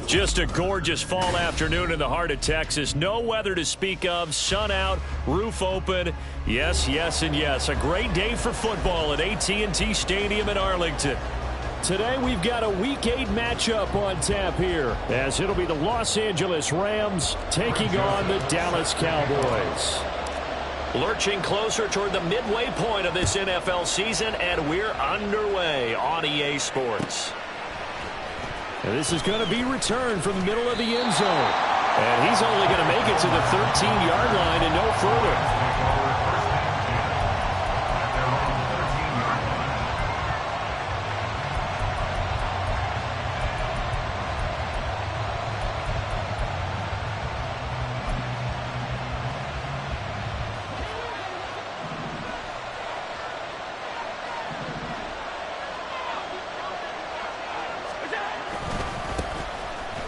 Just a gorgeous fall afternoon in the heart of Texas. No weather to speak of. Sun out, roof open. Yes, yes, and yes. A great day for football at AT&T Stadium in Arlington. Today we've got a Week 8 matchup on tap here, as it'll be the Los Angeles Rams taking on the Dallas Cowboys. Lurching closer toward the midway point of this NFL season, and we're underway on EA Sports. This is going to be returned from the middle of the end zone. And he's only going to make it to the 13-yard line and no further.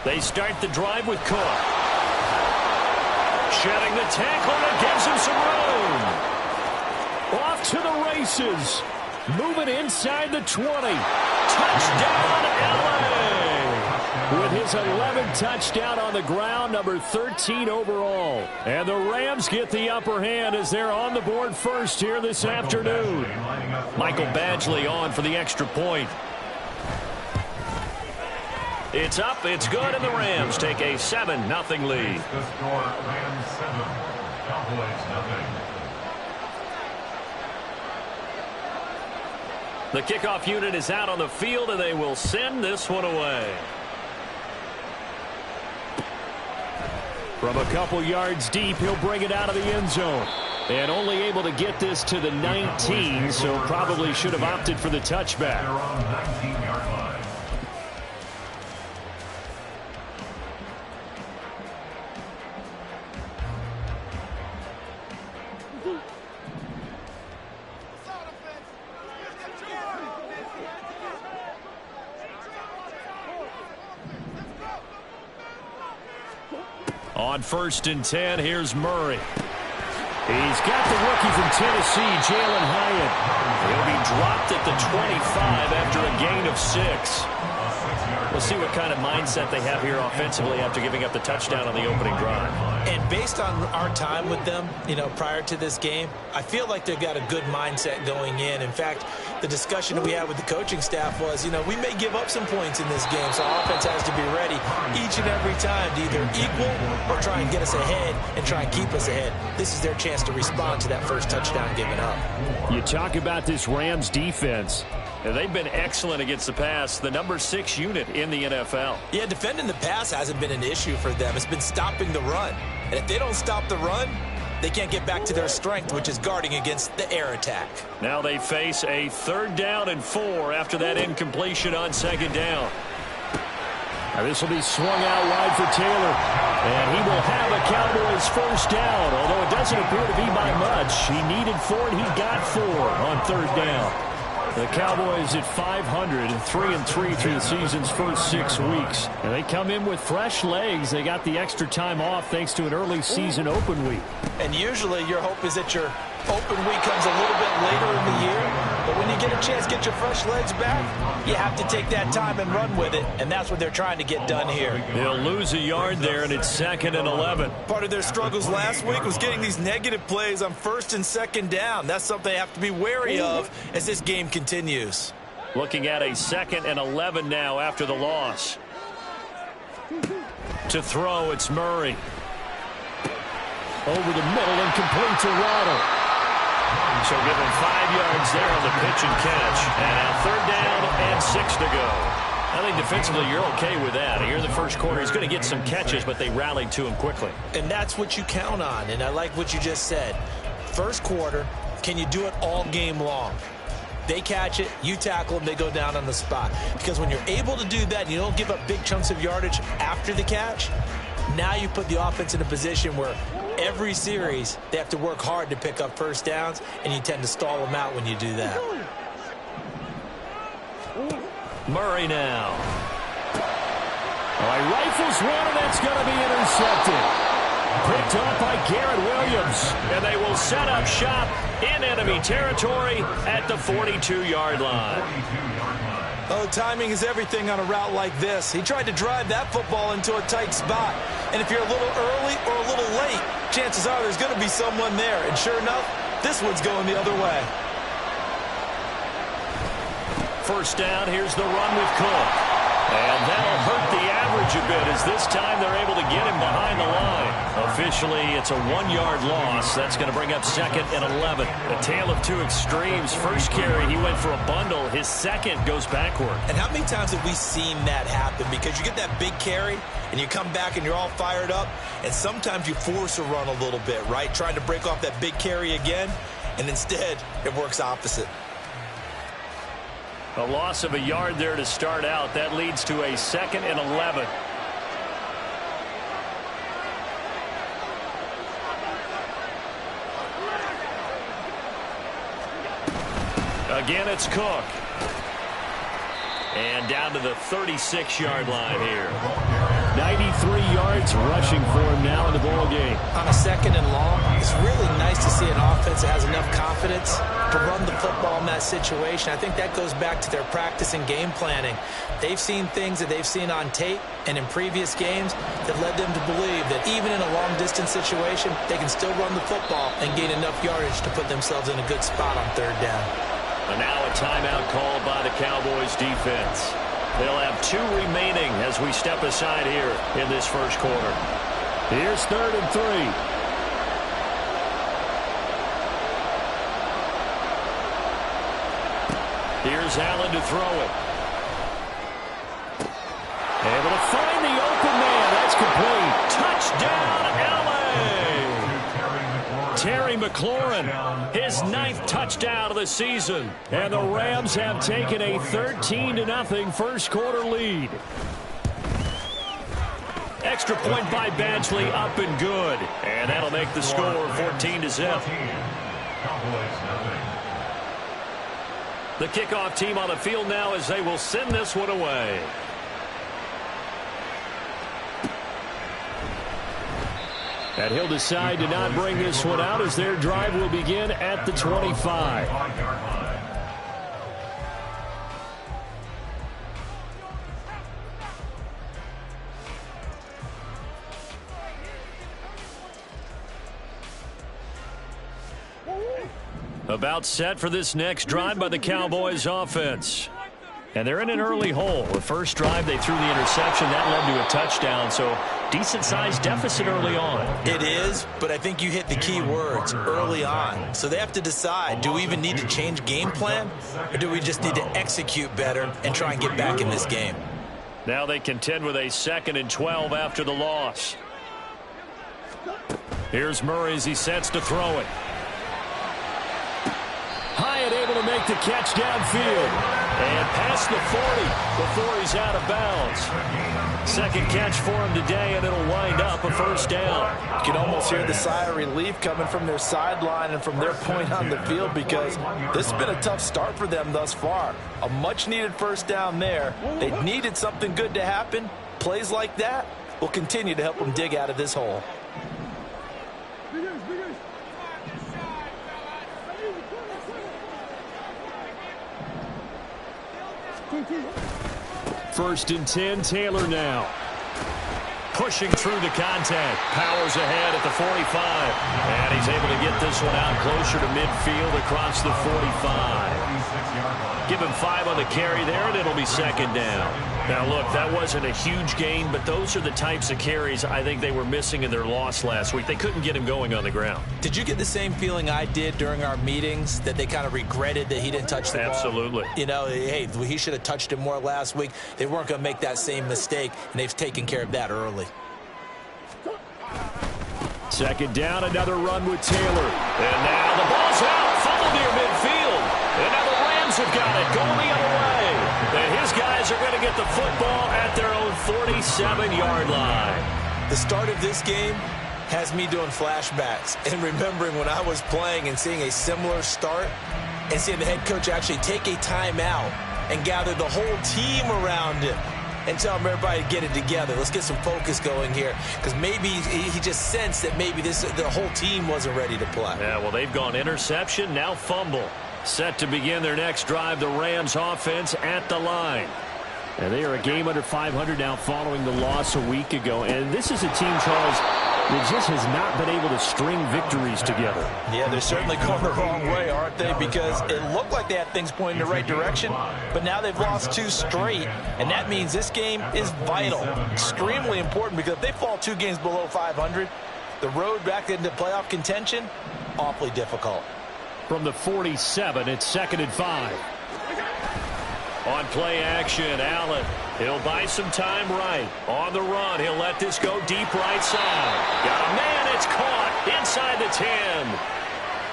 They start the drive with Cook. Shedding the tackle, and it gives him some room. Off to the races. Moving inside the 20. Touchdown, LA! With his 11th touchdown on the ground, number 13 overall. And the Rams get the upper hand as they're on the board first here this afternoon. Michael Badgley on for the extra point. It's up, it's good, and the Rams take a 7-0 lead. The kickoff unit is out on the field, and they will send this one away. From a couple yards deep, he'll bring it out of the end zone. And only able to get this to the 19, so probably should have opted for the touchback. On 1st and 10, here's Murray. He's got the rookie from Tennessee, Jalen Hyatt. He'll be dropped at the 25 after a gain of 6. We'll see what kind of mindset they have here offensively after giving up the touchdown on the opening drive. And based on our time with them, prior to this game, I feel like they've got a good mindset going in. In fact, the discussion that we had with the coaching staff was, we may give up some points in this game, so our offense has to be ready each and every time to either equal or try and get us ahead and try and keep us ahead. This is their chance to respond to that first touchdown given up. You talk about this Rams defense. They've been excellent against the pass, the number 6 unit in the NFL. Yeah, defending the pass hasn't been an issue for them. It's been stopping the run. And if they don't stop the run, they can't get back to their strength, which is guarding against the air attack. Now they face a 3rd down and 4 after that incompletion on 2nd down. Now this will be swung out wide for Taylor. And he will have a Cowboys 1st down, although it doesn't appear to be by much. He needed 4, and he got 4 on 3rd down. The Cowboys at 500, 3-3 through the season's first 6 weeks. And they come in with fresh legs. They got the extra time off thanks to an early season open week. And usually your hope is that your open week comes a little bit later in the year. But when you get a chance to get your fresh legs back, you have to take that time and run with it. And that's what they're trying to get done here. They'll lose a yard there, and it's 2nd and 11. Part of their struggles last week was getting these negative plays on 1st and 2nd down. That's something they have to be wary of as this game continues. Looking at a 2nd and 11 now after the loss. To throw, it's Murray. Over the middle and complete to Waddle. So give him 5 yards there on the pitch and catch. And now 3rd down and 6 to go. I think defensively you're okay with that. Here in the first quarter, he's going to get some catches, but they rallied to him quickly. And that's what you count on. And I like what you just said. First quarter, can you do it all game long? They catch it, you tackle them, they go down on the spot. Because when you're able to do that and you don't give up big chunks of yardage after the catch, now you put the offense in a position where every series they have to work hard to pick up first downs, and you tend to stall them out when you do that. Murray now. All right, rifles one, and that's going to be intercepted. Picked up by Garrett Williams, and they will set up shop in enemy territory at the 42-yard line. Oh, timing is everything on a route like this. He tried to drive that football into a tight spot. And if you're a little early or a little late, chances are there's going to be someone there. And sure enough, this one's going the other way. First down, here's the run with Cook. And that'll hurt the average a bit as this time they're able to get him behind the line. Officially, it's a 1-yard loss. That's going to bring up 2nd and 11. A tale of two extremes. First carry, he went for a bundle. His second goes backward. And how many times have we seen that happen? Because you get that big carry, and you come back and you're all fired up, and sometimes you force a run a little bit, right? Trying to break off that big carry again, and instead it works opposite. A loss of a yard there to start out. That leads to a 2nd and 11. Again, it's Cook. And down to the 36-yard line here. 93 yards rushing for him now in the ball game. On a 2nd and long, it's really nice to see an offense that has enough confidence to run the football in that situation. I think that goes back to their practice and game planning. They've seen things that they've seen on tape and in previous games that led them to believe that even in a long-distance situation, they can still run the football and gain enough yardage to put themselves in a good spot on 3rd down. And now a timeout called by the Cowboys defense. They'll have 2 remaining as we step aside here in this first quarter. Here's 3rd and 3. Here's Allen to throw it. Able to find the open man. That's complete. Touchdown, L.A. Terry McLaurin, his 9th touchdown of the season. And the Rams have taken a 13-0 first quarter lead. Extra point by Badgley, up and good. And that'll make the score 14-0. The kickoff team on the field now as they will send this one away. And he'll decide to not bring this one out as their drive will begin at the 25. About set for this next drive by the Cowboys offense. And they're in an early hole. The first drive, they threw the interception. That led to a touchdown, so decent-sized deficit early on. It is, but I think you hit the key words, early on. So they have to decide, do we even need to change game plan, or do we just need to execute better and try and get back in this game? Now they contend with a 2nd and 12 after the loss. Here's Murray as he sets to throw it. Hyatt able to make the catch downfield. And past the 40 before he's out of bounds. Second catch for him today, and it'll wind up a first down. You can almost hear the sigh of relief coming from their sideline and from their point on the field because this has been a tough start for them thus far. A much-needed first down there. They needed something good to happen. Plays like that will continue to help them dig out of this hole. First and 10, Taylor now. Pushing through the contact. Powers ahead at the 45. And he's able to get this one out closer to midfield across the 45. Give him 5 on the carry there, and it'll be 2nd down. Now, look, that wasn't a huge gain, but those are the types of carries I think they were missing in their loss last week. They couldn't get him going on the ground. Did you get the same feeling I did during our meetings, that they kind of regretted that he didn't touch the ball? Absolutely. You know, hey, he should have touched it more last week. They weren't going to make that same mistake, and they've taken care of that early. 2nd down, another run with Taylor. And now the ball's out, fumbled near midfield. And now the Rams Cowboys have got it going the other way. And his guys are going to get the football at their own 47-yard line. The start of this game has me doing flashbacks and remembering when I was playing and seeing a similar start and seeing the head coach actually take a timeout and gather the whole team around him and tell him everybody to get it together. Let's get some focus going here, because maybe he just sensed that maybe the whole team wasn't ready to play. Yeah, well, they've gone interception, now fumble. Set to begin their next drive, the Rams offense at the line. And they are a game under 500 now following the loss a week ago. And this is a team, Charles, that just has not been able to string victories together. Yeah, they're certainly going the wrong way, aren't they? Because it looked like they had things pointing in the right direction, but now they've lost 2 straight, and that means this game is vital, extremely important, because if they fall 2 games below 500, the road back into playoff contention, awfully difficult. From the 47, it's 2nd and 5. On play action, Allen. He'll buy some time right. On the run, he'll let this go deep right side. Got a man, it's caught inside the 10.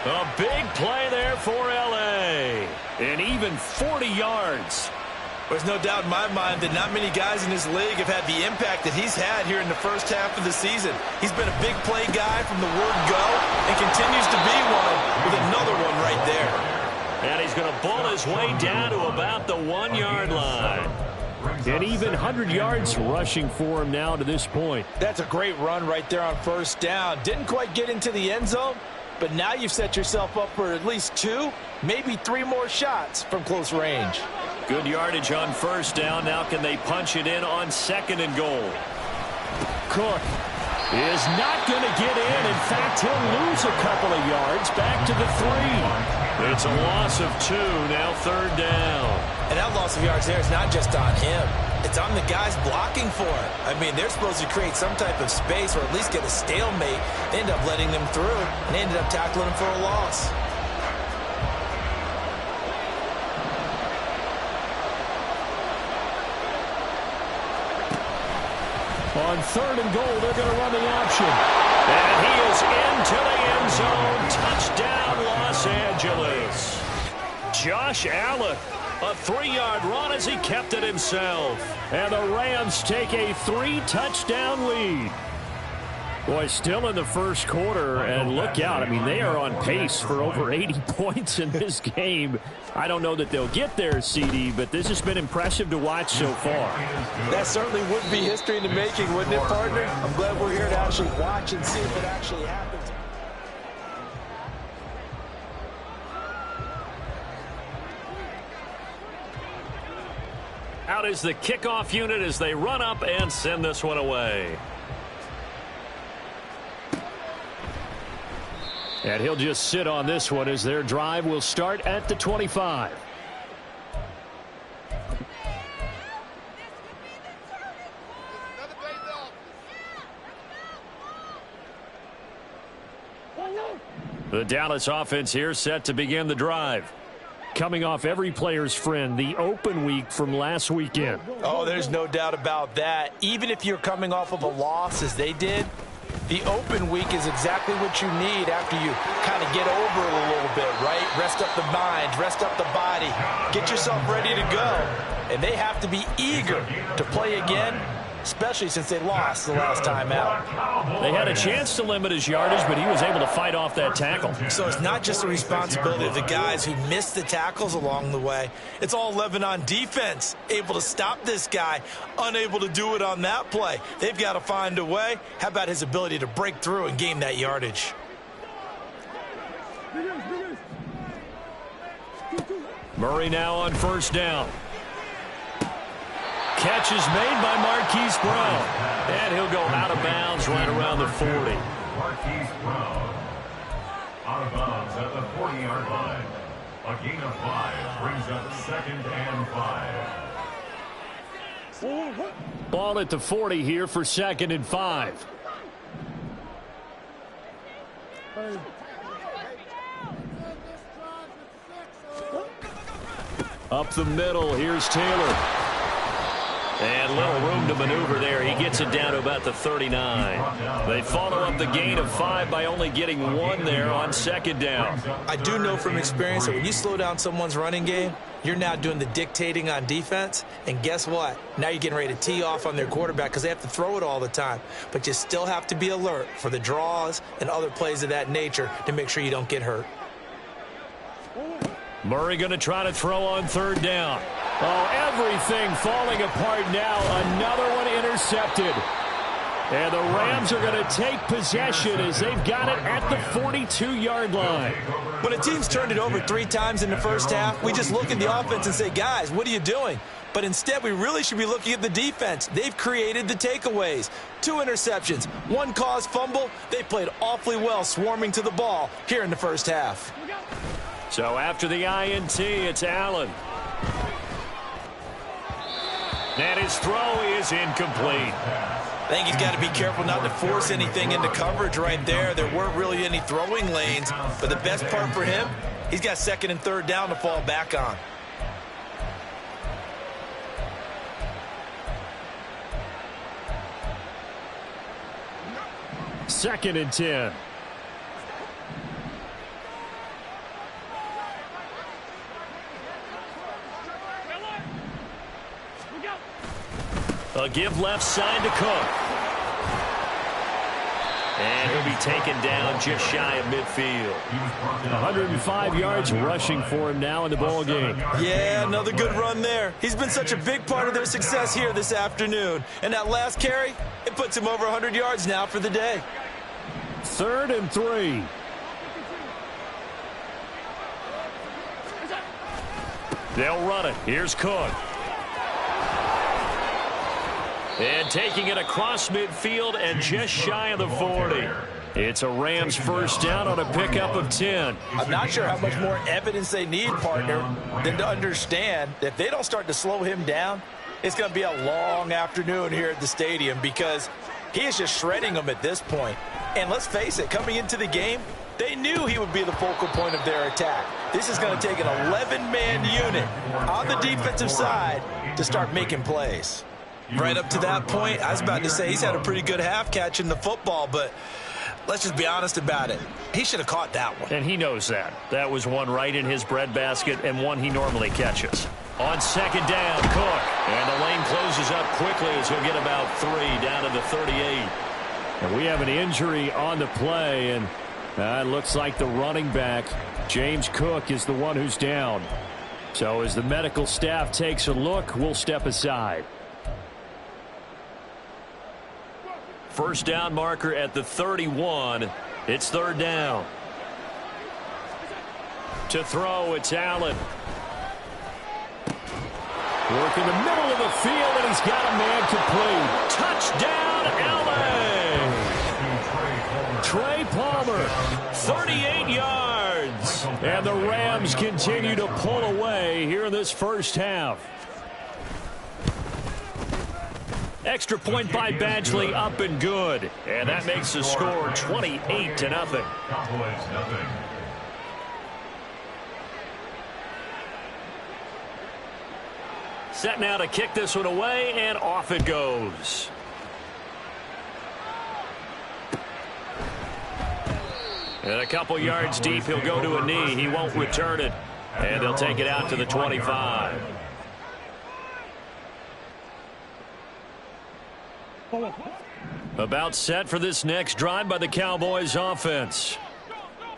A big play there for L.A. And even 40 yards. There's no doubt in my mind that not many guys in this league have had the impact that he's had here in the first half of the season. He's been a big play guy from the word go and continues to be one with another one right there. And he's going to bull his way down to about the 1-yard line. And even 100 yards rushing for him now to this point. That's a great run right there on first down. Didn't quite get into the end zone, but now you've set yourself up for at least 2, maybe 3 more shots from close range. Good yardage on first down. Now can they punch it in on 2nd and goal? Cook is not going to get in. In fact, he'll lose a couple of yards back to the 3. It's a loss of 2, now 3rd down. And that loss of yards there is not just on him. It's on the guys blocking for it. I mean, they're supposed to create some type of space or at least get a stalemate. They end up letting them through, and they ended up tackling him for a loss. On 3rd and goal, they're going to run the option. And he is into the end zone. Touchdown, Los Angeles. Josh Allen, a 3-yard run as he kept it himself. And the Rams take a 3-touchdown lead. Boy, still in the first quarter, and look out. I mean, they are on pace for over 80 points in this game. I don't know that they'll get there, CD, but this has been impressive to watch so far. That certainly would be history in the making, wouldn't it, partner? I'm glad we're here to actually watch and see if it actually happens. Out is the kickoff unit as they run up and send this one away. And he'll just sit on this one as their drive will start at the 25. The Dallas offense here set to begin the drive. Coming off every player's friend, the open week from last weekend. Oh, there's no doubt about that. Even if you're coming off of a loss as they did, the open week is exactly what you need after you kind of get over it a little bit, right? Rest up the mind, rest up the body, get yourself ready to go. And they have to be eager to play again, especially since they lost the last time out. They had a chance to limit his yardage, but he was able to fight off that tackle. So it's not just the responsibility of the guys who missed the tackles along the way. It's all 11 on defense, able to stop this guy, unable to do it on that play. They've got to find a way. How about his ability to break through and gain that yardage? Murray now on first down. Catch is made by Marquise Brown. And he'll go out of bounds right around the 40. Marquise Brown out of bounds at the 40-yard line. A gain of 5 brings up 2nd and 5. Ball at the 40 here for 2nd and 5. Up the middle, here's Taylor. And little room to maneuver there. He gets it down to about the 39. They follow up the gain of 5 by only getting 1 there on second down. I do know from experience that when you slow down someone's running game, you're now doing the dictating on defense. And guess what? Now you're getting ready to tee off on their quarterback because they have to throw it all the time. But you still have to be alert for the draws and other plays of that nature to make sure you don't get hurt. Murray going to try to throw on third down. Oh, everything falling apart now. Another one intercepted. And the Rams are going to take possession as they've got it at the 42-yard line. When a team's turned it over 3 times in the first half, we just look at the offense and say, guys, what are you doing? But instead, we really should be looking at the defense. They've created the takeaways. 2 interceptions, 1 caused fumble. They played awfully well swarming to the ball here in the first half. So after the INT, it's Allen. And his throw is incomplete. I think he's got to be careful not to force anything into coverage right there. There weren't really any throwing lanes, but the best part for him, he's got second and third down to fall back on. Second and 10. A give left side to Cook. And he'll be taken down just shy of midfield. 105 yards rushing for him now in the ball game. Yeah, another good run there. He's been such a big part of their success here this afternoon. And that last carry, it puts him over 100 yards now for the day. 3rd and 3. They'll run it. Here's Cook. And taking it across midfield and just shy of the 40. It's a Rams first down on a pickup of 10. I'm not sure how much more evidence they need, partner, than to understand that if they don't start to slow him down, it's going to be a long afternoon here at the stadium because he is just shredding them at this point. And let's face it, coming into the game, they knew he would be the focal point of their attack. This is going to take an 11-man unit on the defensive side to start making plays. Right up to that point, I was about to say he's had a pretty good half catching the football, but let's just be honest about it. He should have caught that one. And he knows that. That was one right in his breadbasket and one he normally catches. On second down, Cook. And the lane closes up quickly as he'll get about 3 down to the 38. And we have an injury on the play, and it looks like the running back, James Cook, is the one who's down. So as the medical staff takes a look, we'll step aside. First down marker at the 31. It's 3rd down. To throw, it's Allen. Work in the middle of the field, and he's got a man complete. Touchdown, Allen! Trey Palmer, 38 yards. And the Rams continue to pull away here in this first half. Extra point by Badgley, up and good. And that makes the score 28-0. Cowboys nothing. Set now to kick this one away, and off it goes. And a couple yards deep, he'll go to a knee. He won't return it. And they'll take it out to the 25. About set for this next drive by the Cowboys offense.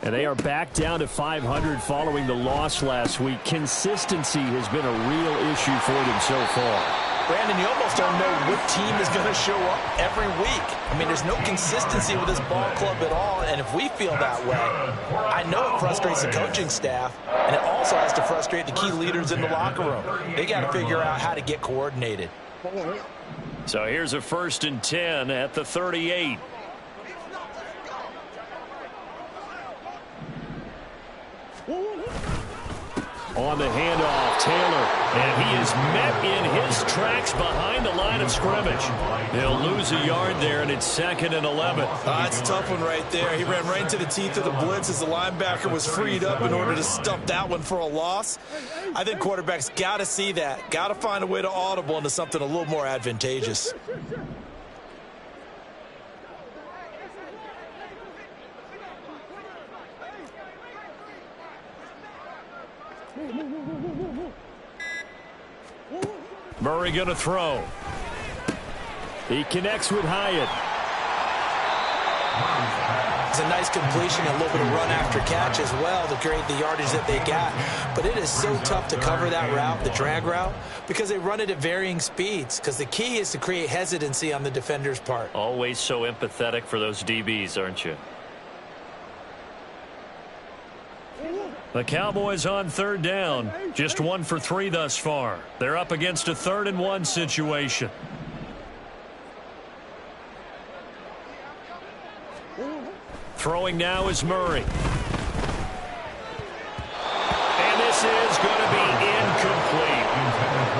And they are back down to 500 following the loss last week. Consistency has been a real issue for them so far. Brandon, you almost don't know what team is going to show up every week. I mean, there's no consistency with this ball club at all, and if we feel that way, I know it frustrates the coaching staff, and it also has to frustrate the key leaders in the locker room. They got to figure out how to get coordinated. So here's a 1st and 10 at the 38. On the handoff, Taylor. And he is met in his tracks behind the line of scrimmage. He'll lose a yard there, and it's 2nd and 11. That's a tough one right there. He ran right into the teeth of the blitz as the linebacker was freed up in order to stuff that one for a loss. I think quarterbacks got to see that, got to find a way to audible into something a little more advantageous. Murray going to throw. He connects with Hyatt. It's a nice completion, a little bit of run after catch as well to create the yardage that they got. But it is so tough to cover that route, the drag route, because they run it at varying speeds. Because the key is to create hesitancy on the defender's part. Always so empathetic for those DBs, aren't you? The Cowboys on 3rd down. Just 1 for 3 thus far. They're up against a 3rd and 1 situation. Throwing now is Murray. And this is going to be incomplete.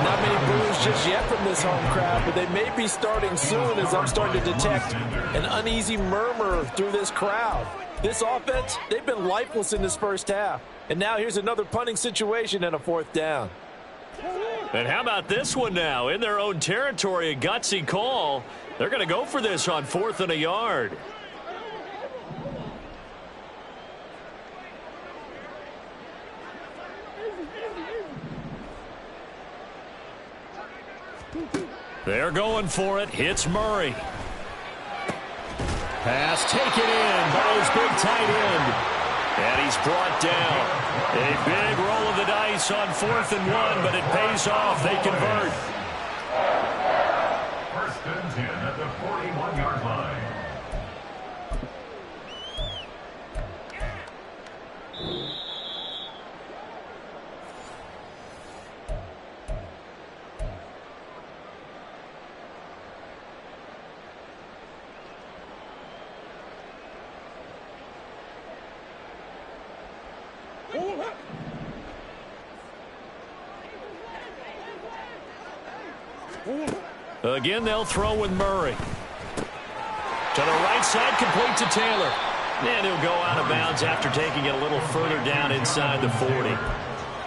Not many boos just yet from this home crowd, but they may be starting soon as I'm starting to detect an uneasy murmur through this crowd. This offense, they've been lifeless in this first half. And now here's another punting situation and a 4th down. And how about this one now? In their own territory, a gutsy call. They're going to go for this on 4th and a yard. They're going for it. Hits Murray. Pass taken in by his big tight end. And he's brought down. A big roll of the dice on 4th and 1, but it pays off. They convert. 1st and 10 at the 41-yard line. Again, they'll throw with Murray. To the right side, complete to Taylor. And he'll go out of bounds after taking it a little further down inside the 40.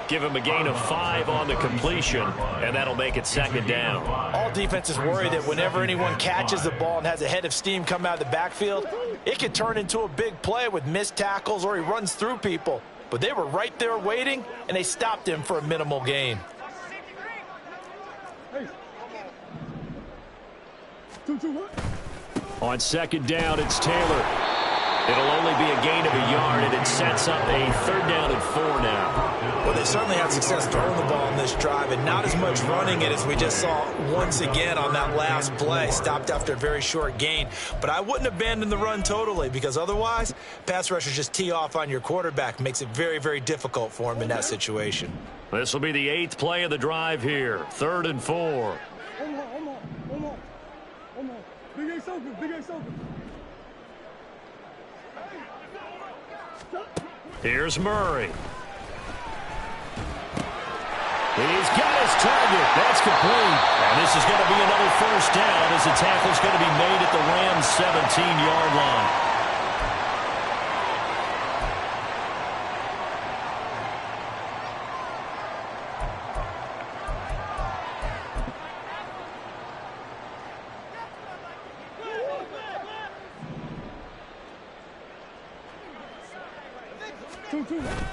Give him a gain of 5 on the completion, and that'll make it 2nd down. All defenses worry that whenever anyone catches the ball and has a head of steam come out of the backfield, it could turn into a big play with missed tackles or he runs through people. But they were right there waiting, and they stopped him for a minimal gain. On 2nd down, it's Taylor. It'll only be a gain of a yard, and it sets up a 3rd down and 4 now. Well, they certainly had success throwing the ball on this drive, and not as much running it as we just saw once again on that last play. Stopped after a very short gain. But I wouldn't abandon the run totally, because otherwise, pass rushers just tee off on your quarterback. Makes it very, very difficult for him in that situation. This will be the 8th play of the drive here. 3rd and 4. Here's Murray. He's got his target. That's complete. And this is going to be another 1st down as the tackle's going to be made at the Rams' 17-yard line.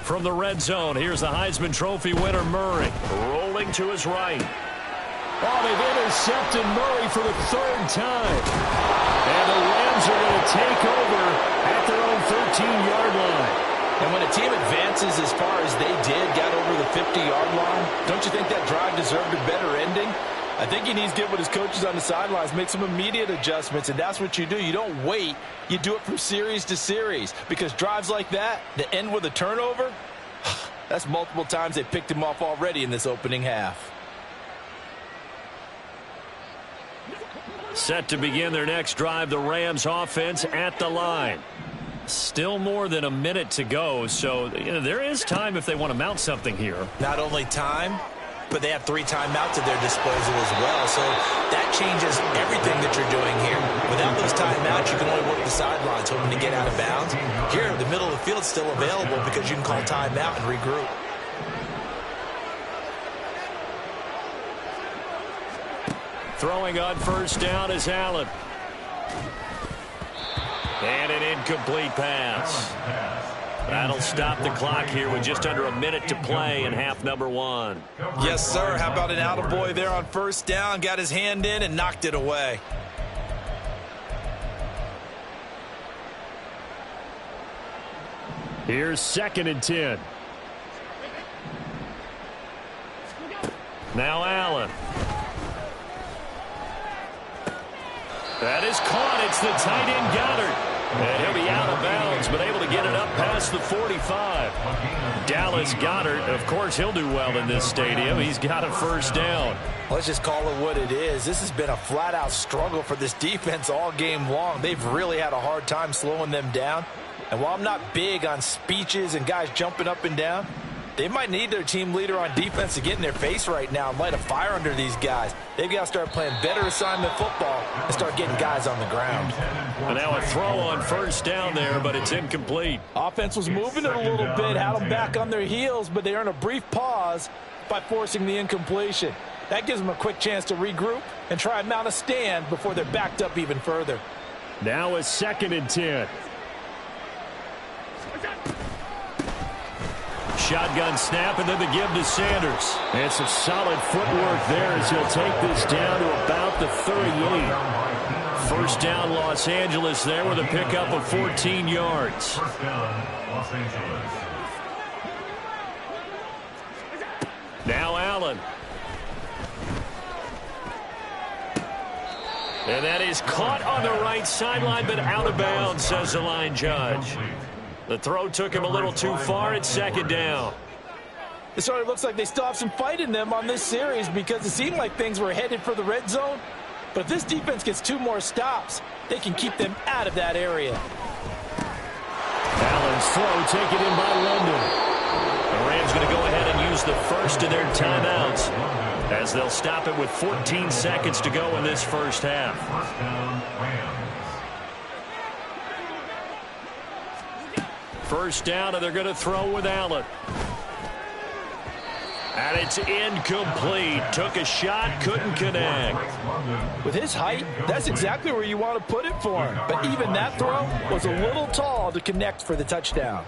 From the red zone, here's the Heisman Trophy winner, Murray, rolling to his right. Oh, they've intercepted Murray for the 3rd time. And the Rams are going to take over at their own 13-yard line. And when a team advances as far as they did, got over the 50-yard line, don't you think that drive deserved a better ending? I think he needs to get with his coaches on the sidelines, make some immediate adjustments, and that's what you do. You don't wait. You do it from series to series, because drives like that end with a turnover, that's multiple times they picked him off already in this opening half. Set to begin their next drive, the Rams offense at the line. Still more than a minute to go, so there is time if they want to mount something here. Not only time, but they have 3 timeouts at their disposal as well. So that changes everything that you're doing here. Without those timeouts, you can only work the sidelines hoping to get out of bounds. Here, the middle of the field is still available because you can call timeout and regroup. Throwing on first down is Allen. And an incomplete pass. That'll stop the clock here with just under a minute to play in half number 1. Yes, sir. How about an attaboy there on first down? Got his hand in and knocked it away. Here's 2nd and 10. Now Allen. That is caught. It's the tight end Goddard. And he'll be out of bounds, but able to get it up past the 45. Dallas Goedert, of course, he'll do well in this stadium. He's got a first down. Let's just call it what it is. This has been a flat-out struggle for this defense all game long. They've really had a hard time slowing them down. And while I'm not big on speeches and guys jumping up and down, they might need their team leader on defense to get in their face right now and light a fire under these guys. They've got to start playing better assignment football and start getting guys on the ground. And now a throw on first down there, but it's incomplete. Offense was moving it a little bit, had them back on their heels, but they earn a brief pause by forcing the incompletion. That gives them a quick chance to regroup and try and mount a stand before they're backed up even further. Now a 2nd and 10. Shotgun snap and then the give to Sanders. And some solid footwork there as he'll take this down to about the 38. First down Los Angeles there with a pickup of 14 yards. First down, Los Angeles. Now Allen. And that is caught on the right sideline, but out of bounds, says the line judge. The throw took him a little too far. It's 2nd down. It sort of looks like they still have some fight in them on this series because it seemed like things were headed for the red zone. But if this defense gets 2 more stops, they can keep them out of that area. Allen's throw taken in by London. The Rams going to go ahead and use the first of their timeouts as they'll stop it with 14 seconds to go in this first half. First down, Rams. First down, and they're going to throw with Allen. And it's incomplete. Took a shot, couldn't connect. With his height, that's exactly where you want to put it for him. But even that throw was a little tall to connect for the touchdown.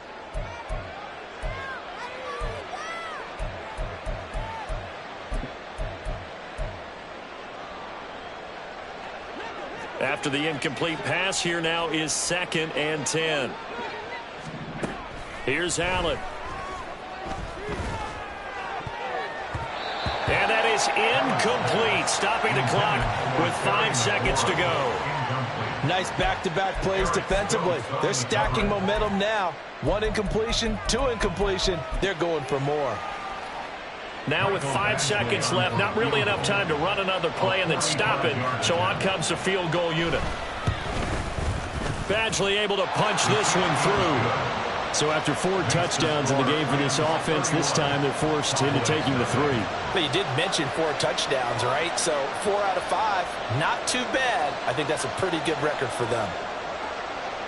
After the incomplete pass, here now is 2nd and 10. Here's Allen. And that is incomplete, stopping the clock with 5 seconds to go. Nice back-to-back plays defensively. They're stacking momentum now. 1 incompletion, 2 incompletion. They're going for more. Now with 5 seconds left, not really enough time to run another play and then stop it, so on comes the field goal unit. Badgley able to punch this one through. So after 4 touchdowns in the game for this offense, this time they're forced into taking the 3. But you did mention 4 touchdowns, right? So 4 out of 5, not too bad. I think that's a pretty good record for them.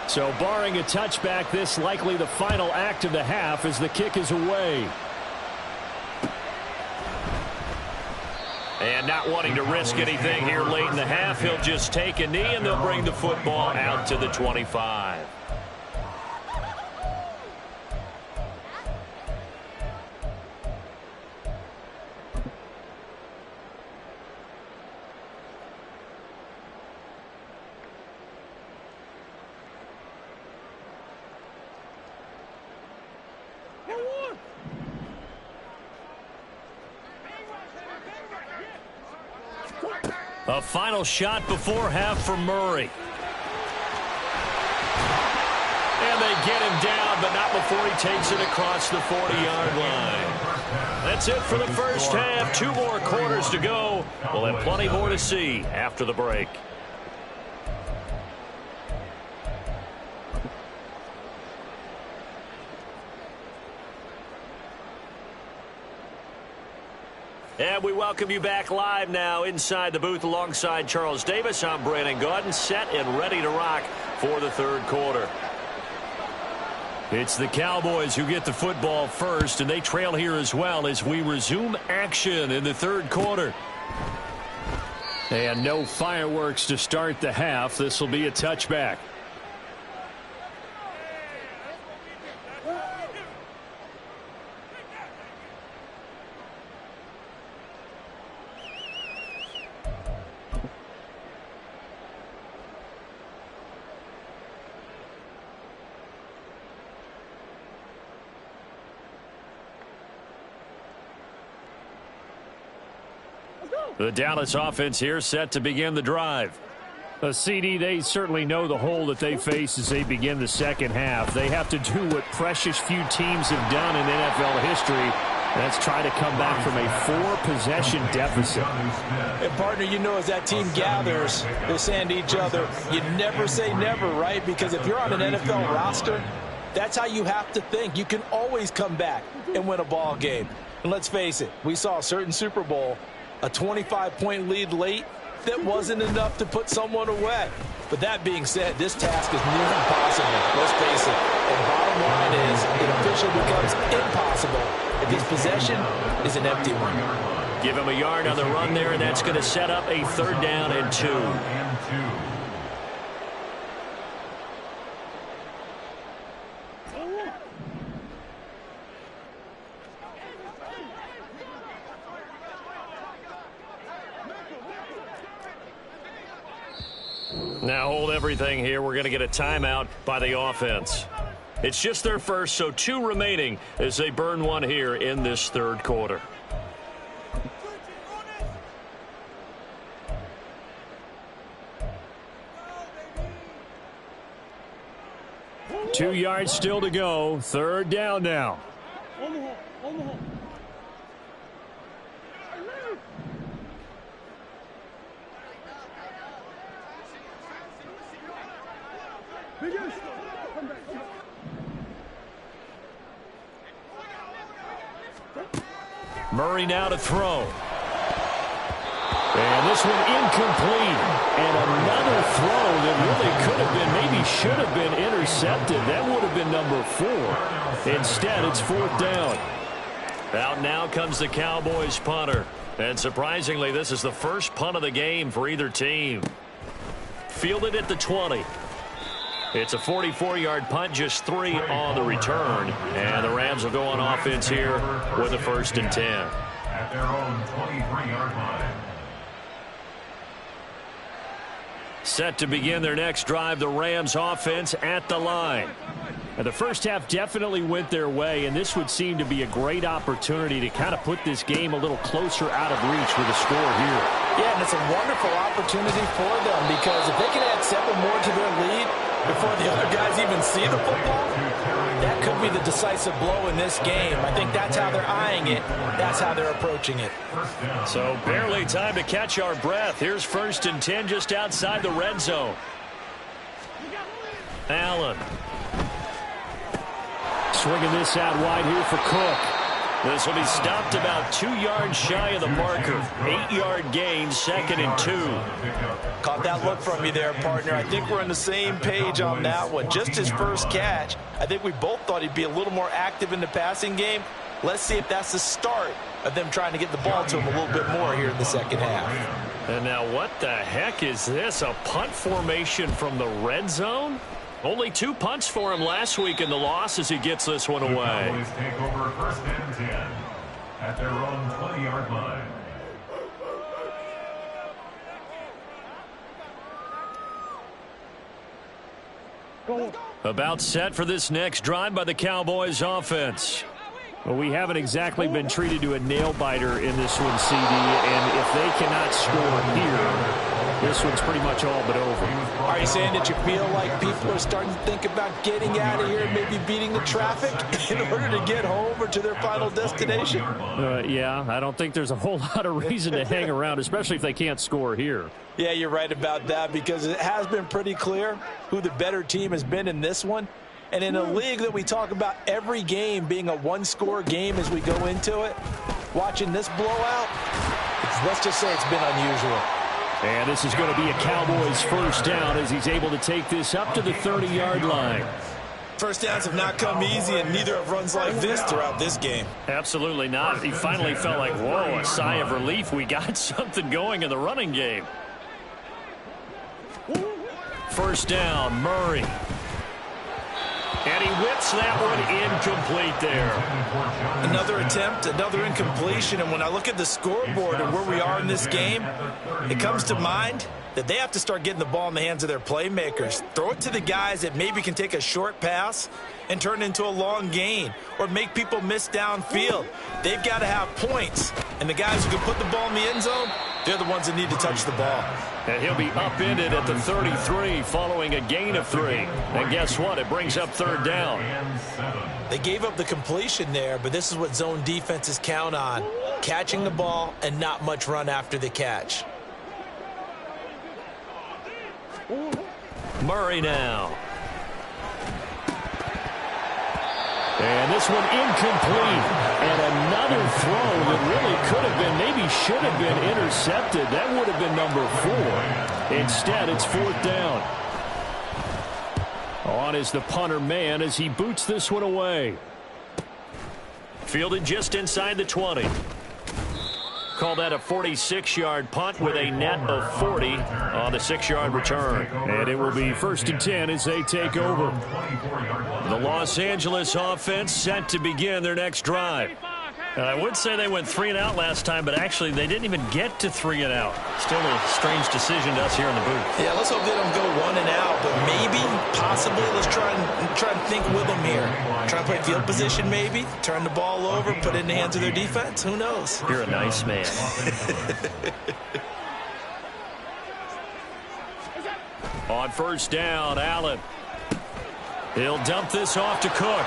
So barring a touchback, this likely the final act of the half as the kick is away. And not wanting to risk anything here late in the half, he'll just take a knee and they'll bring the football out to the 25. A final shot before half for Murray. And they get him down, but not before he takes it across the 40-yard line. That's it for the first half. 2 more quarters to go. We'll have plenty more to see after the break. And we welcome you back live now inside the booth alongside Charles Davis. I'm Brandon Gaudin, set and ready to rock for the third quarter. It's the Cowboys who get the football first, and they trail here as well as we resume action in the third quarter. And no fireworks to start the half. This will be a touchback. The Dallas offense here set to begin the drive. CD, they certainly know the hole that they face as they begin the second half. They have to do what precious few teams have done in NFL history. That's try to come back from a 4-possession deficit. And partner, you know, as that team gathers, they're saying to each other, you never say never, right? Because if you're on an NFL roster, that's how you have to think. You can always come back and win a ball game. And let's face it, we saw a certain Super Bowl, a 25-point lead late, that wasn't enough to put someone away. But that being said, this task is near impossible. Let's face it. And bottom line is, it officially becomes impossible if this possession is an empty one. Give him a yard on the run there, and that's going to set up a 3rd down and 2. Now hold everything here. We're going to get a timeout by the offense. It's just their first, so 2 remaining as they burn one here in this third quarter. Two yards still to go. 3rd down now. Murray now to throw. And this one incomplete. And another throw that really could have been, maybe should have been intercepted. That would have been number 4. Instead, it's 4th down. Out now comes the Cowboys punter. And surprisingly, this is the first punt of the game for either team. Fielded at the 20. It's a 44-yard punt, just 3 on the return. And the Rams will go on offense here with a 1st and 10. At their own 23-yard line. Set to begin their next drive, the Rams offense at the line. And the first half definitely went their way, and this would seem to be a great opportunity to kind of put this game a little closer out of reach with a score here. Yeah, and it's a wonderful opportunity for them, because if they can add 7 more to their lead before the other guys even see the football, that could be the decisive blow in this game. I think that's how they're eyeing it. That's how they're approaching it. So barely time to catch our breath. Here's 1st and 10 just outside the red zone. Allen. Swinging this out wide here for Cook. This will be stopped about 2 yards shy of the marker. 8-yard gain, 2nd and 2. Caught that look from you there, partner. I think we're on the same page on that one. Just his first catch. I think we both thought he'd be a little more active in the passing game. Let's see if that's the start of them trying to get the ball to him a little bit more here in the second half. And now what the heck is this? A punt formation from the red zone? Only 2 punts for him last week in the loss as he gets this one away. Cowboys take over 1st and 10 at their own 20-yard line. About set for this next drive by the Cowboys offense. Well, we haven't exactly been treated to a nail-biter in this one, CD, and if they cannot score here, this one's pretty much all but over. Are you saying that you feel like people are starting to think about getting out of here, maybe beating the traffic in order to get home or to their final destination? Yeah, I don't think there's a whole lot of reason to hang around, especially if they can't score here. Yeah, you're right about that, because it has been pretty clear who the better team has been in this one. And in a league that we talk about every game being a one-score game as we go into it, watching this blowout, Let's just say it's been unusual. And this is going to be a Cowboys first down as he's able to take this up to the 30-yard line. First downs have not come easy, and neither have runs like this throughout this game. Absolutely not. He finally felt like, whoa, a sigh of relief. We got something going in the running game. First down, Murray. And he whips that one incomplete there. Another attempt, another incompletion. And when I look at the scoreboard and where we are in this game, it comes to mind that they have to start getting the ball in the hands of their playmakers. Throw it to the guys that maybe can take a short pass and turn it into a long gain or make people miss downfield. They've got to have points. And the guys who can put the ball in the end zone, they're the ones that need to touch the ball. And he'll be upended at the 33 following a gain of 3. And guess what? It brings up third down. They gave up the completion there, but this is what zone defenses count on. Catching the ball and not much run after the catch. Murray now. And this one incomplete. And another throw that really could have been, maybe should have been intercepted. That would have been number 4. Instead, it's fourth down. On is the punter man as he boots this one away. Fielded just inside the 20. Call that a 46-yard punt with a net of 40 on the 6-yard return. And it will be first and 10 as they take over. The Los Angeles offense set to begin their next drive. And I would say they went 3 and out last time, but actually they didn't even get to 3 and out. Still a strange decision to us here in the booth. Yeah, let's hope they don't go 1 and out, but maybe, possibly, let's try and think with them here. Try and play field position maybe, turn the ball over, put it in the hands of their defense. Who knows? You're a nice man. On first down, Allen. He'll dump this off to Cook.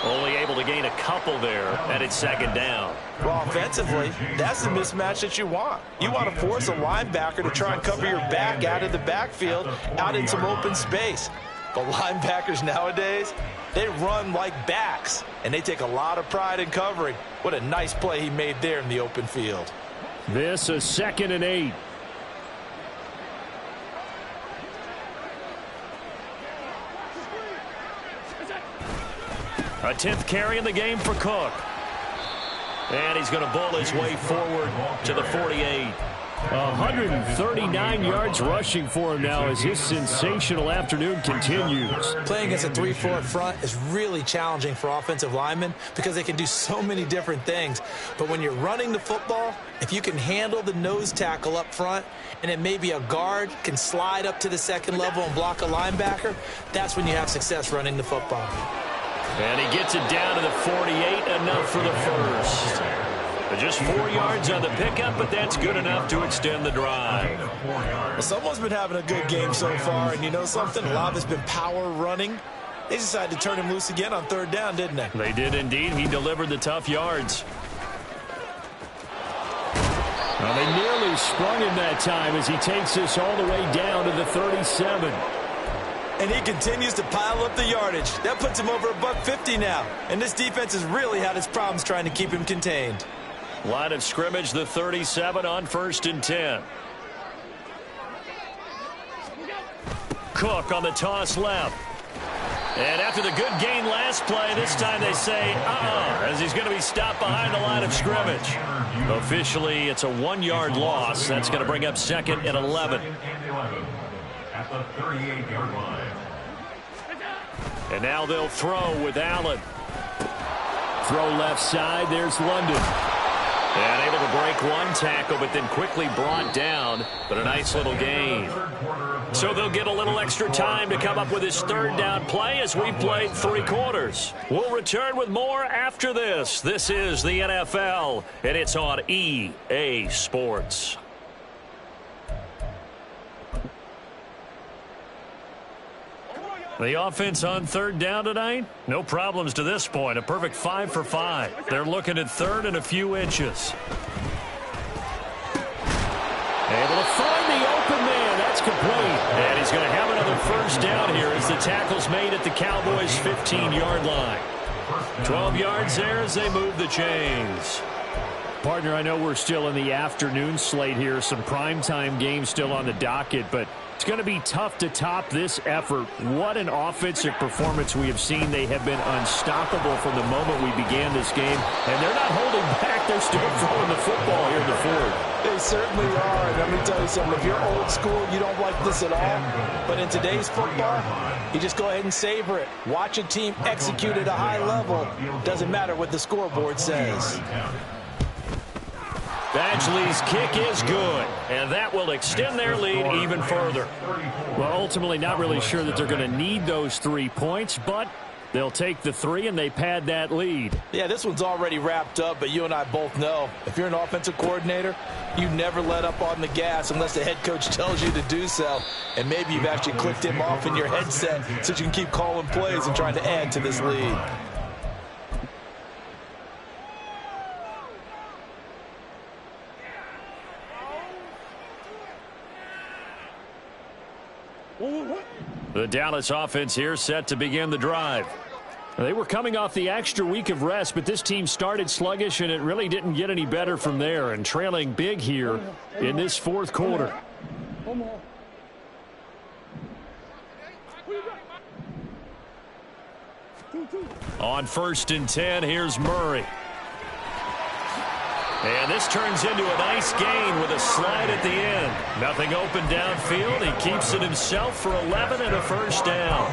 Only able to gain a couple there, and it's second down. Well, offensively, that's the mismatch that you want. You want to force a linebacker to try and cover your back out of the backfield, out in some open space. But linebackers nowadays, they run like backs, and they take a lot of pride in covering. What a nice play he made there in the open field. This is 2nd and 8. A 10th carry in the game for Cook. And he's going to bull his way forward to the 48. 139 yards rushing for him now as his sensational afternoon continues. Playing against a 3-4 front is really challenging for offensive linemen because they can do so many different things. But when you're running the football, if you can handle the nose tackle up front and then maybe a guard can slide up to the second level and block a linebacker, that's when you have success running the football. And he gets it down to the 48, enough for the first. Just 4 yards on the pickup, but that's good enough to extend the drive. Well, someone's been having a good game so far, and you know something? A lot of it's been power running. They decided to turn him loose again on third down, didn't they? They did indeed. He delivered the tough yards. Well, they nearly sprung him that time as he takes this all the way down to the 37. And he continues to pile up the yardage. That puts him over $150 now. And this defense has really had its problems trying to keep him contained. Line of scrimmage, the 37 on 1st and 10. Cook on the toss left. And after the good gain last play, this time they say, as he's going to be stopped behind the line of scrimmage. Officially, it's a 1-yard loss. That's going to bring up 2nd and 11. At the 38-yard line. And now they'll throw with Allen. Throw left side. There's London. And able to break one tackle, but then quickly brought down. But a nice little gain. So they'll get a little extra time to come up with his third down play as we played 3 quarters. We'll return with more after this. This is the NFL, and it's on EA Sports. The offense on third down tonight, no problems to this point. A perfect 5 for 5. They're looking at third and a few inches. Able to find the open man. That's complete. And he's going to have another first down here as the tackle's made at the Cowboys' 15-yard line. 12 yards there as they move the chains. Partner, I know we're still in the afternoon slate here. Some primetime games still on the docket, but it's going to be tough to top this effort. What an offensive performance we have seen. They have been unstoppable from the moment we began this game, and they're not holding back. They're still throwing the football here in the fourth. They certainly are. And let me tell you something. If you're old school, you don't like this at all. But in today's football, you just go ahead and savor it. Watch a team execute at a high level. Doesn't matter what the scoreboard says. Badgley's kick is good, and that will extend their lead even further. Well, ultimately not really sure that they're going to need those 3 points, but they'll take the 3 and they pad that lead. Yeah, this one's already wrapped up, but you and I both know if you're an offensive coordinator, you never let up on the gas unless the head coach tells you to do so. And maybe you've actually clicked him off in your headset so you can keep calling plays and trying to add to this lead. The Dallas offense here set to begin the drive. They were coming off the extra week of rest, but this team started sluggish, and it really didn't get any better from there, and trailing big here in this fourth quarter. On 1st and 10, here's Murray. And this turns into a nice gain with a slide at the end. Nothing open downfield. He keeps it himself for 11 and a first down.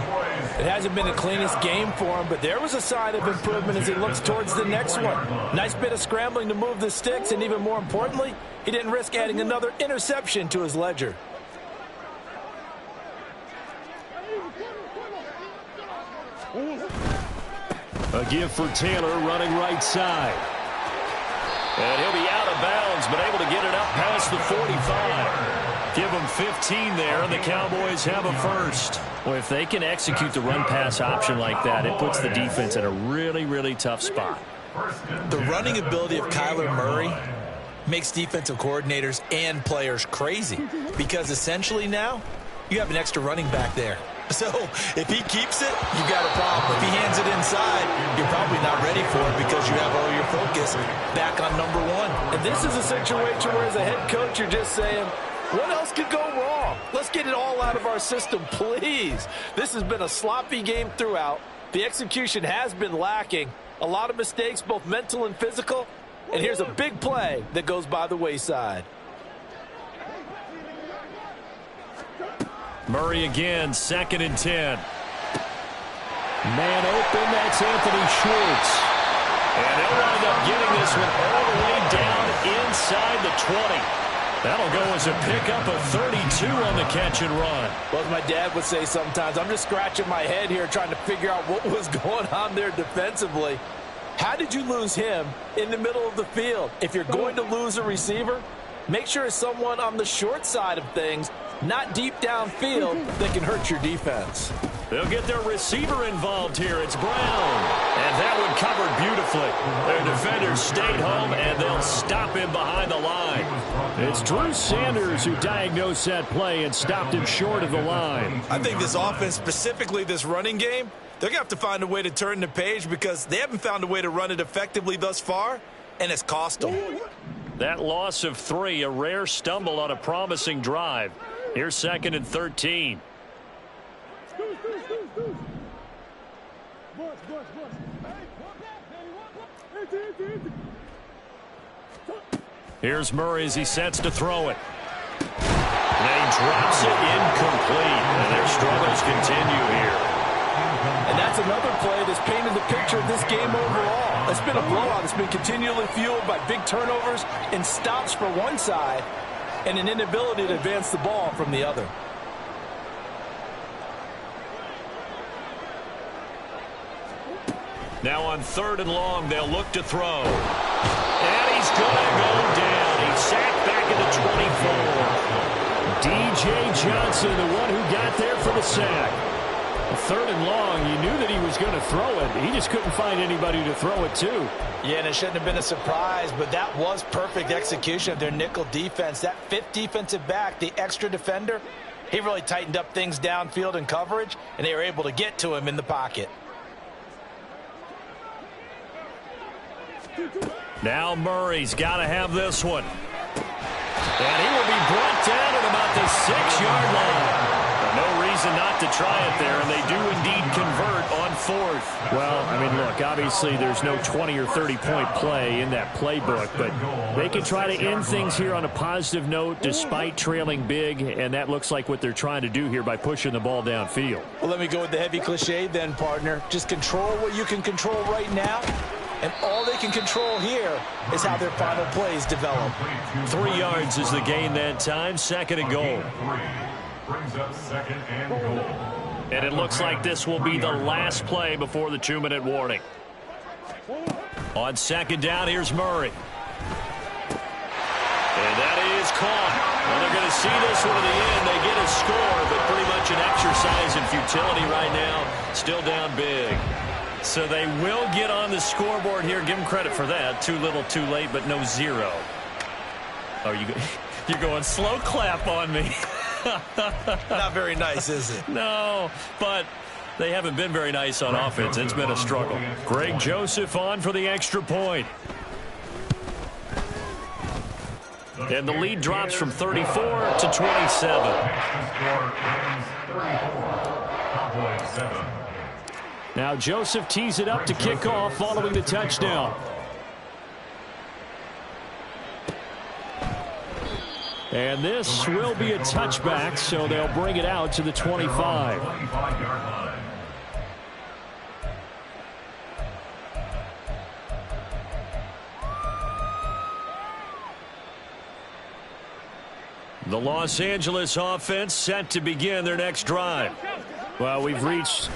It hasn't been the cleanest game for him, but there was a sign of improvement as he looks towards the next one. Nice bit of scrambling to move the sticks, and even more importantly, he didn't risk adding another interception to his ledger. A give for Taylor running right side. And he'll be out of bounds, but able to get it up past the 45. Give them 15 there, and the Cowboys have a first. Well, if they can execute the run-pass option like that, it puts the defense in a really, really tough spot. The running ability of Kyler Murray makes defensive coordinators and players crazy because essentially now you have an extra running back there. So if he keeps it, you've got a problem. If he hands it inside, you're probably not ready for it because you have all your focus back on number one. And this is a situation where as a head coach, you're just saying, what else could go wrong? Let's get it all out of our system, please. This has been a sloppy game throughout. The execution has been lacking. A lot of mistakes, both mental and physical. And here's a big play that goes by the wayside. Murray again, 2nd and 10. Man open, that's Anthony Schwartz. And they'll wind up getting this one all the way down inside the 20. That'll go as a pickup of 32 on the catch and run. Well, as my dad would say sometimes, I'm just scratching my head here trying to figure out what was going on there defensively. How did you lose him in the middle of the field? If you're going to lose a receiver, make sure it's someone on the short side of things, not deep downfield, that can hurt your defense. They'll get their receiver involved here. It's Brown. And that one covered beautifully. Their defenders stayed home, and they'll stop him behind the line. It's Drew Sanders who diagnosed that play and stopped him short of the line. I think this offense, specifically this running game, they're going to have to find a way to turn the page because they haven't found a way to run it effectively thus far, and it's cost them. That loss of 3, a rare stumble on a promising drive. Here's 2nd and 13. Here's Murray as he sets to throw it. And he drops it incomplete. And their struggles continue here. And that's another play that's painted the picture of this game overall. It's been a blowout. It's been continually fueled by big turnovers and stops for one side and an inability to advance the ball from the other. Now on 3rd and long, they'll look to throw. And he's going to go down. He's sacked back at the 24. D.J. Johnson, the one who got there for the sack. 3rd and long, you knew that he was going to throw it. He just couldn't find anybody to throw it to. Yeah, and it shouldn't have been a surprise, but that was perfect execution of their nickel defense. That 5th defensive back, the extra defender, he really tightened up things downfield in coverage, and they were able to get to him in the pocket. Now Murray's got to have this one. And he will be brought down at about the 6-yard line. No reason not to try it there, and they do indeed convert on 4th. Well, I mean, look, obviously there's no 20 or 30-point play in that playbook, but they can try to end things here on a positive note despite trailing big, and that looks like what they're trying to do here by pushing the ball downfield. Well, let me go with the heavy cliche then, partner. Just control what you can control right now, and all they can control here is how their final plays develop. 3 yards is the gain that time, 2nd and goal. Brings up 2nd and goal. And it looks like this will be the last play before the 2-minute warning. On 2nd down, here's Murray. And that is caught. Well, they're going to see this one to the end. They get a score, but pretty much an exercise in futility right now. Still down big. So they will get on the scoreboard here. Give them credit for that. Too little, too late, but no 0. Oh, you're going slow clap on me. Not very nice, is it? No, but they haven't been very nice on offense. It's been a struggle. Greg Joseph on for the extra point. And the lead drops from 34 to 27. Now Joseph tees it up to kick off following the touchdown. And this will be a touchback, so they'll bring it out to the 25. The Los Angeles offense set to begin their next drive. Well, we've reached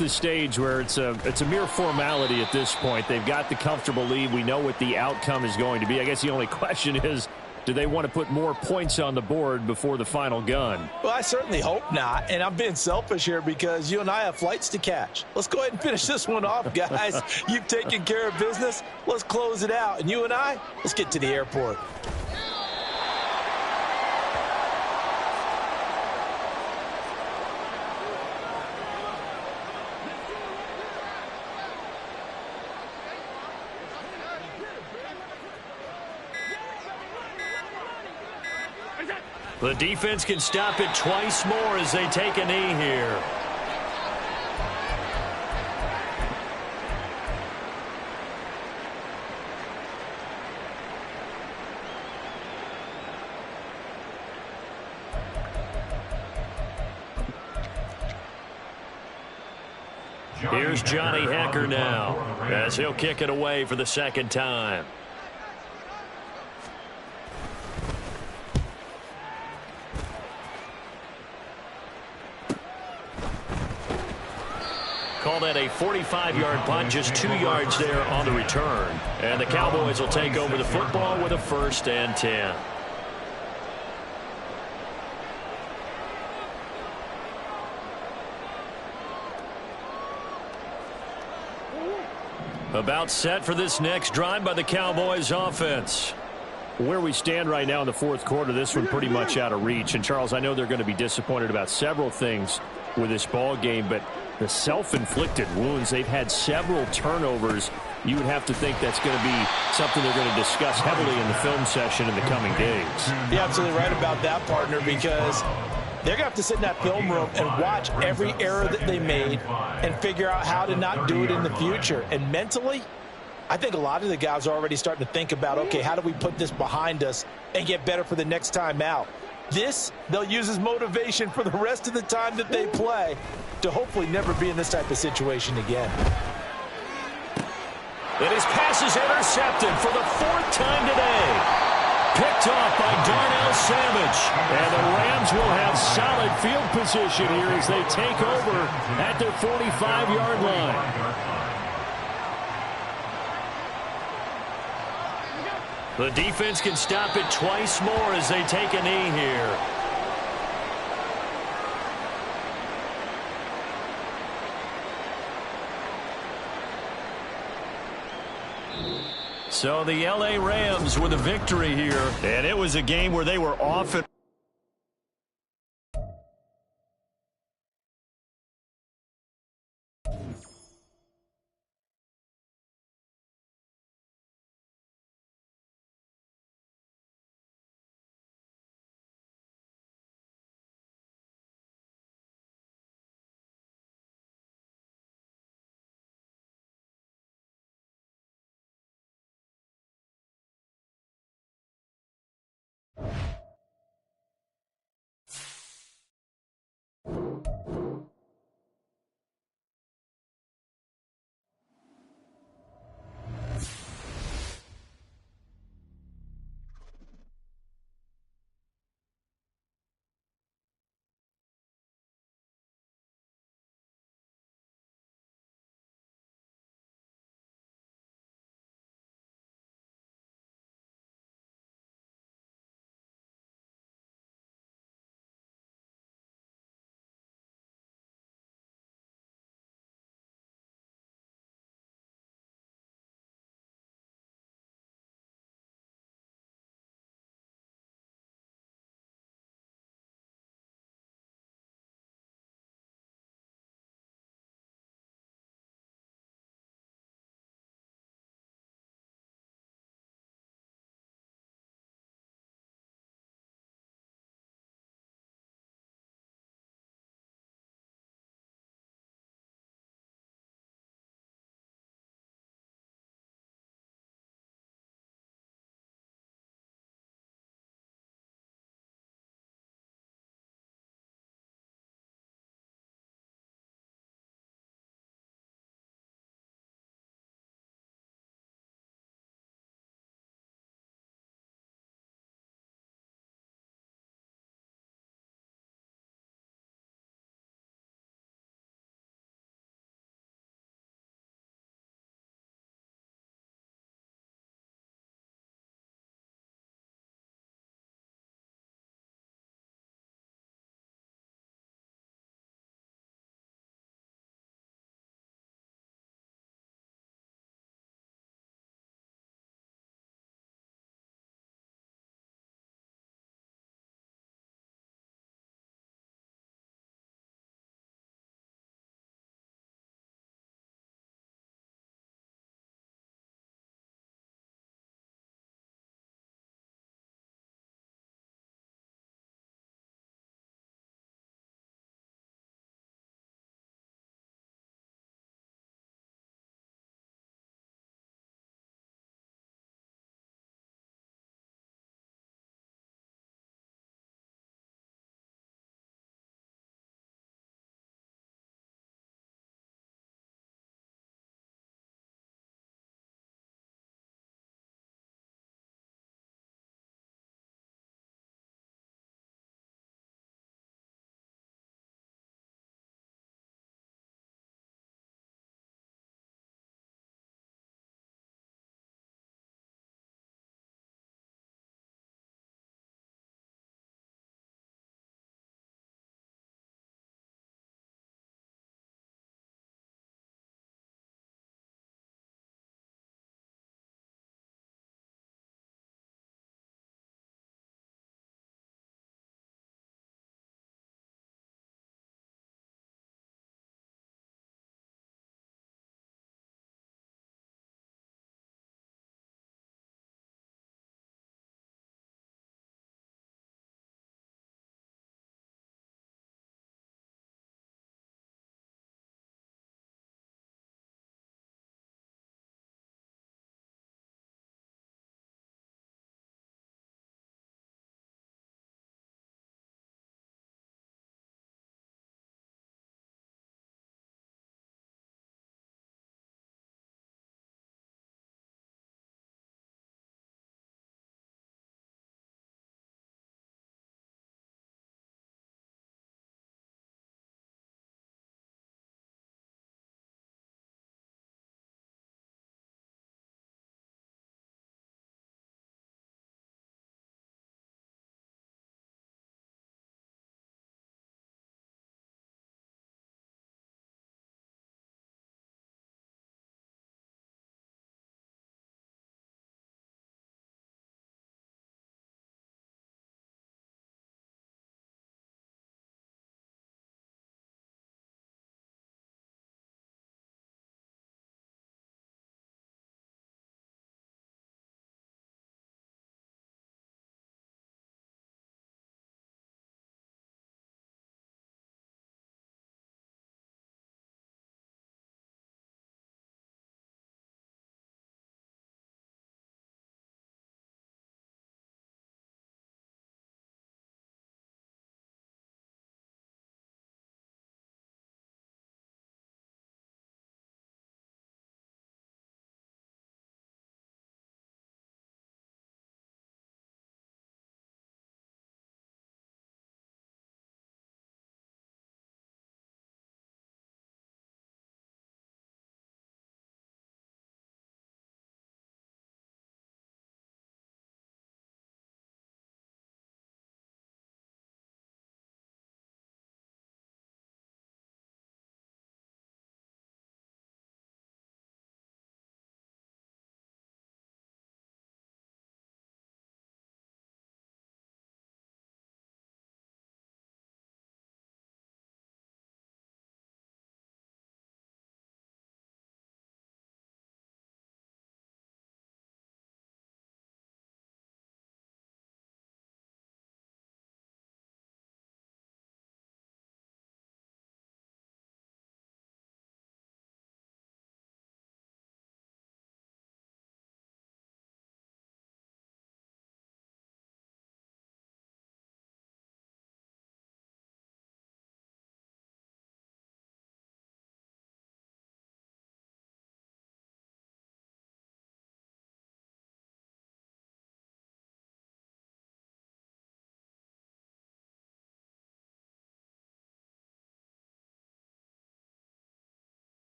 the stage where it's a mere formality at this point. They've got the comfortable lead. We know what the outcome is going to be. I guess the only question is, do they want to put more points on the board before the final gun? Well, I certainly hope not. And I'm being selfish here because you and I have flights to catch. Let's go ahead and finish this one off, guys. You've taken care of business. Let's close it out. And you and I, let's get to the airport. The defense can stop it twice more as they take a knee here. Here's Johnny Hecker now as he'll kick it away for the 2nd time. Call that a 45-yard punt, just 2 yards there on the return. And the Cowboys will take over the football with a 1st and 10. About set for this next drive by the Cowboys offense. Where we stand right now in the 4th quarter, this one pretty much out of reach. And, Charles, I know they're going to be disappointed about several things with this ball game, but the self-inflicted wounds, they've had several turnovers. You would have to think that's going to be something they're going to discuss heavily in the film session in the coming days. You're absolutely right about that, partner, because they're going to have to sit in that film room and watch every error that they made and figure out how to not do it in the future. And mentally, I think a lot of the guys are already starting to think about, okay, how do we put this behind us and get better for the next time out? This, they'll use as motivation for the rest of the time that they play to hopefully never be in this type of situation again. And his pass is intercepted for the 4th time today. Picked off by Darnell Savage. And the Rams will have solid field position here as they take over at their 45-yard line. The defense can stop it twice more as they take a knee here. So the LA Rams with a victory here. And it was a game where they were off and